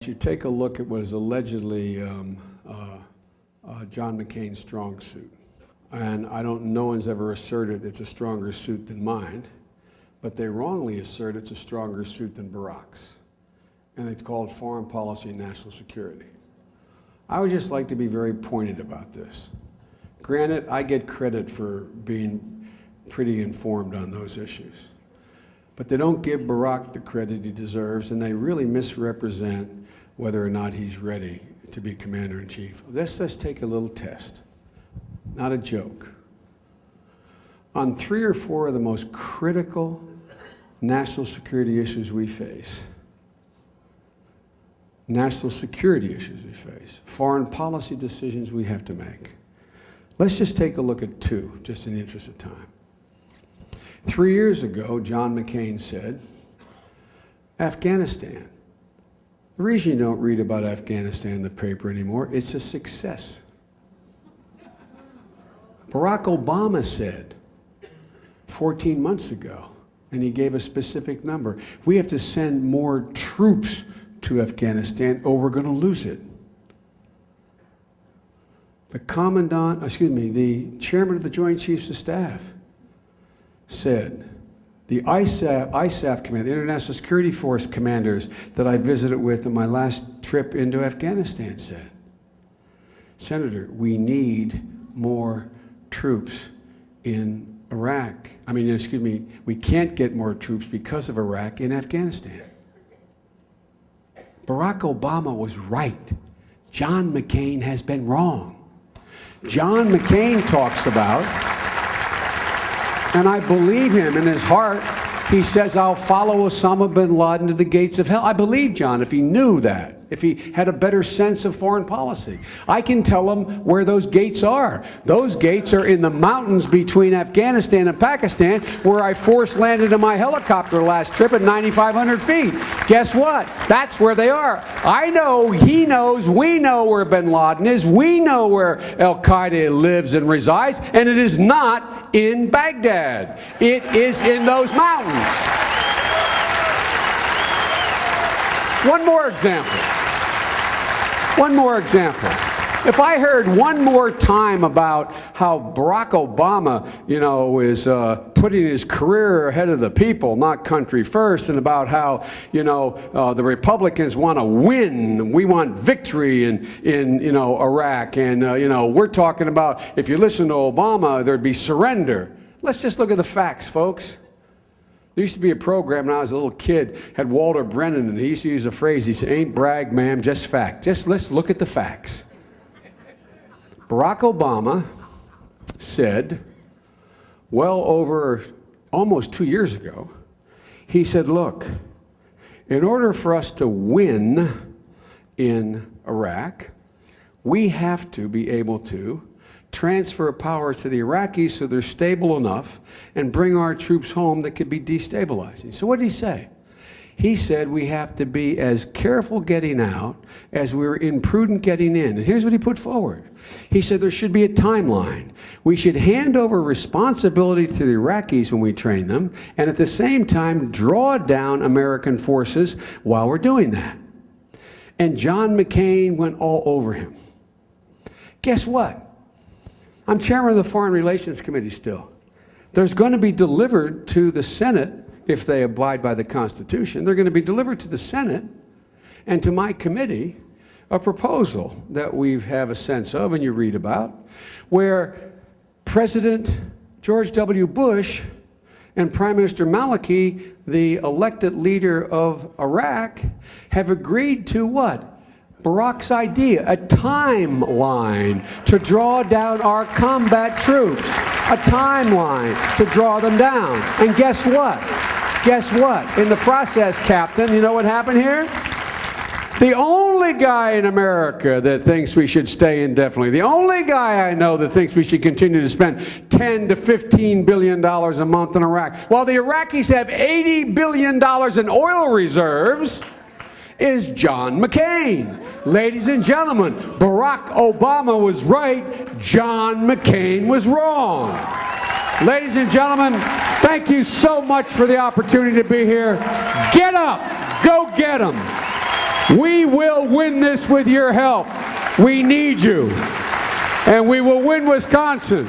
you take a look at what is allegedly John McCain's strong suit. And no one's ever asserted it's a stronger suit than mine, but they wrongly assert it's a stronger suit than Barack's. And it's called foreign policy and national security. I would just like to be very pointed about this. Granted, I get credit for being pretty informed on those issues. But they don't give Barack the credit he deserves, and they really misrepresent whether or not he's ready to be commander-in-chief. Let's take a little test, not a joke. On 3 or 4 of the most critical national security issues we face, foreign policy decisions we have to make. Let's just take a look at 2, just in the interest of time. 3 years ago, John McCain said, Afghanistan. The reason you don't read about Afghanistan in the paper anymore, it's a success. Barack Obama said 14 months ago, and he gave a specific number, we have to send more troops to Afghanistan or we're going to lose it. The chairman of the Joint Chiefs of Staff said, the ISAF command, the International Security Force commanders that I visited with on my last trip into Afghanistan said, Senator, we need more troops in Iraq. We can't get more troops because of Iraq in Afghanistan. Barack Obama was right. John McCain has been wrong. John McCain talks about, and I believe him in his heart, he says, I'll follow Osama bin Laden to the gates of hell. I believe John if he knew that, if he had a better sense of foreign policy. I can tell him where those gates are. Those gates are in the mountains between Afghanistan and Pakistan, where I force landed in my helicopter last trip at 9,500 feet. Guess what? That's where they are. I know, he knows, we know where bin Laden is, we know where Al-Qaeda lives and resides, and it is not in Baghdad. It is in those mountains. One more example. If I heard one more time about how Barack Obama, is putting his career ahead of the people, not country first, and about how, the Republicans want to win, we want victory in Iraq, and, we're talking about, if you listen to Obama, there'd be surrender. Let's just look at the facts, folks. There used to be a program when I was a little kid, had Walter Brennan, and he used to use a phrase, he said, ain't brag, ma'am, just fact. Just let's look at the facts. Barack Obama said, well over almost 2 years ago, he said, look, in order for us to win in Iraq, we have to be able to transfer power to the Iraqis so they're stable enough and bring our troops home that could be destabilizing. So what did he say? He said we have to be as careful getting out as we were imprudent getting in. And here's what he put forward. He said there should be a timeline. We should hand over responsibility to the Iraqis when we train them, and at the same time draw down American forces while we're doing that. And John McCain went all over him. Guess what? I'm chairman of the Foreign Relations Committee still. There's going to be delivered to the Senate, if they abide by the Constitution, they're going to be delivered to the Senate and to my committee a proposal that we have a sense of and you read about, where President George W. Bush and Prime Minister Maliki, the elected leader of Iraq, have agreed to what? Barack's idea, a timeline to draw down our combat troops, a timeline to draw them down. And guess what? Guess what? In the process, Captain, you know what happened here? The only guy in America that thinks we should stay indefinitely, the only guy I know that thinks we should continue to spend $10 to $15 billion a month in Iraq, while the Iraqis have $80 billion in oil reserves, is John McCain. Ladies and gentlemen, Barack Obama was right, John McCain was wrong. Ladies and gentlemen, thank you so much for the opportunity to be here. Get up, go get 'em. We will win this with your help. We need you. And we will win Wisconsin.